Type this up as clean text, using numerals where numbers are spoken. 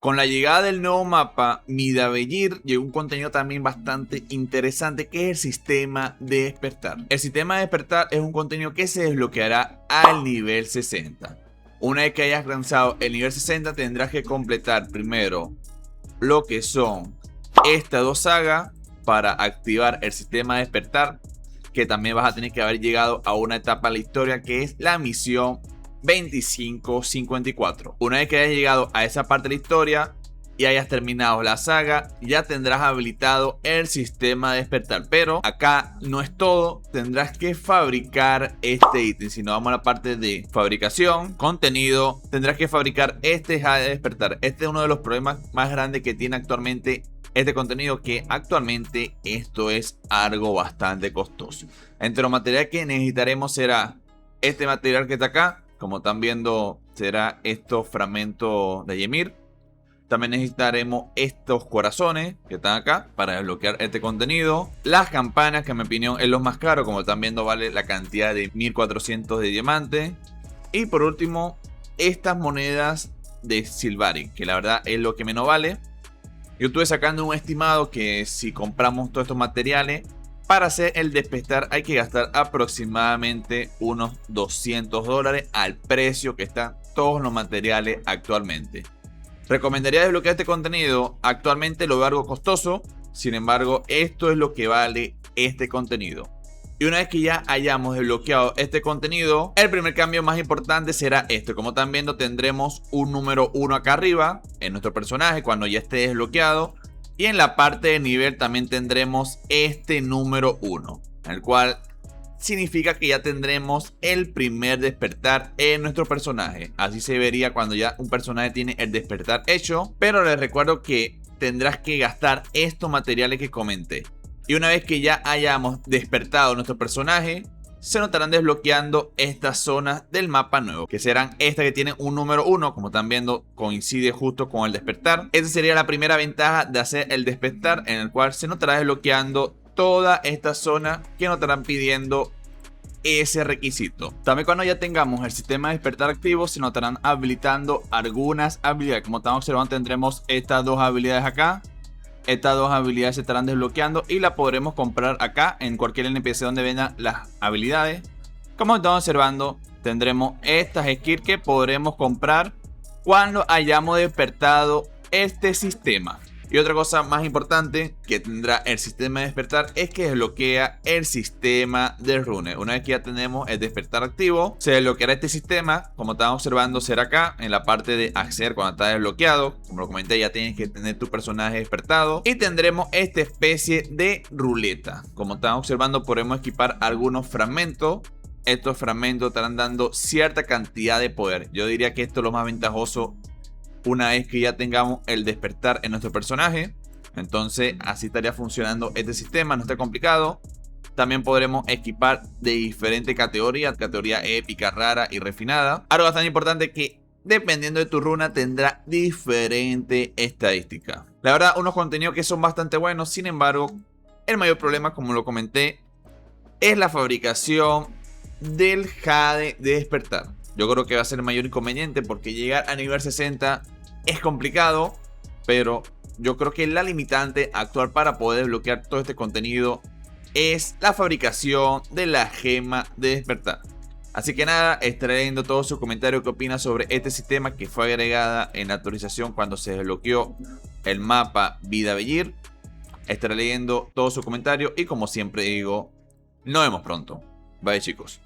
Con la llegada del nuevo mapa Midabellir llegó un contenido también bastante interesante, que es el sistema de despertar. El sistema de despertar es un contenido que se desbloqueará al nivel 60. Una vez que hayas alcanzado el nivel 60 tendrás que completar primero lo que son estas dos sagas para activar el sistema de despertar, que también vas a tener que haber llegado a una etapa de la historia que es la misión 2554. Una vez que hayas llegado a esa parte de la historia y hayas terminado la saga, ya tendrás habilitado el sistema de despertar. Pero acá no es todo, tendrás que fabricar este ítem. Si no, vamos a la parte de fabricación, contenido, tendrás que fabricar este jade de despertar. Este es uno de los problemas más grandes que tiene actualmente este contenido, que actualmente esto es algo bastante costoso. Entre los materiales que necesitaremos será este material que está acá, como están viendo, será estos fragmentos de Ymir. También necesitaremos estos corazones que están acá para desbloquear este contenido. Las campanas, que en mi opinión es lo más caro, como están viendo vale la cantidad de 1400 de diamante. Y por último, estas monedas de Sylvari, que la verdad es lo que menos vale. Yo estuve sacando un estimado que si compramos todos estos materiales, para hacer el despertar hay que gastar aproximadamente unos $200 al precio que están todos los materiales actualmente. Recomendaría desbloquear este contenido. Actualmente lo veo algo costoso, sin embargo esto es lo que vale este contenido. Y una vez que ya hayamos desbloqueado este contenido, el primer cambio más importante será esto. Como están viendo, tendremos un número 1 acá arriba en nuestro personaje cuando ya esté desbloqueado. Y en la parte de nivel también tendremos este número 1, el cual significa que ya tendremos el primer despertar en nuestro personaje. Así se vería cuando ya un personaje tiene el despertar hecho. Pero les recuerdo que tendrás que gastar estos materiales que comenté. Y una vez que ya hayamos despertado nuestro personaje, se notarán desbloqueando estas zonas del mapa nuevo, que serán estas que tienen un número 1, como están viendo coincide justo con el despertar. Esta sería la primera ventaja de hacer el despertar, en el cual se notará desbloqueando toda esta zona que nos estarán pidiendo ese requisito. También cuando ya tengamos el sistema de despertar activo, se notarán habilitando algunas habilidades. Como están observando, tendremos estas dos habilidades acá. Estas dos habilidades se estarán desbloqueando y la podremos comprar acá en cualquier NPC donde vendan las habilidades. Como estamos observando, tendremos estas skills que podremos comprar cuando hayamos despertado este sistema. Y otra cosa más importante que tendrá el sistema de despertar es que desbloquea el sistema de runes. Una vez que ya tenemos el despertar activo, se desbloqueará este sistema. Como están observando, será acá en la parte de acceder cuando está desbloqueado. Como lo comenté, ya tienes que tener tu personaje despertado. Y tendremos esta especie de ruleta. Como están observando, podremos equipar algunos fragmentos. Estos fragmentos estarán dando cierta cantidad de poder. Yo diría que esto es lo más ventajoso una vez que ya tengamos el despertar en nuestro personaje. Entonces así estaría funcionando este sistema, no está complicado. También podremos equipar de diferentes categorías, categoría épica, rara y refinada. Algo bastante importante, que dependiendo de tu runa tendrá diferente estadística. La verdad, unos contenidos que son bastante buenos. Sin embargo, el mayor problema, como lo comenté, es la fabricación del jade de despertar. Yo creo que va a ser el mayor inconveniente, porque llegar a nivel 60 es complicado, pero yo creo que la limitante actual para poder desbloquear todo este contenido es la fabricación de la gema de despertar. Así que nada, estaré leyendo todos sus comentarios, qué opinan sobre este sistema que fue agregada en la actualización cuando se desbloqueó el mapa Midabellir. Estaré leyendo todos sus comentarios y, como siempre digo, nos vemos pronto. Bye, chicos.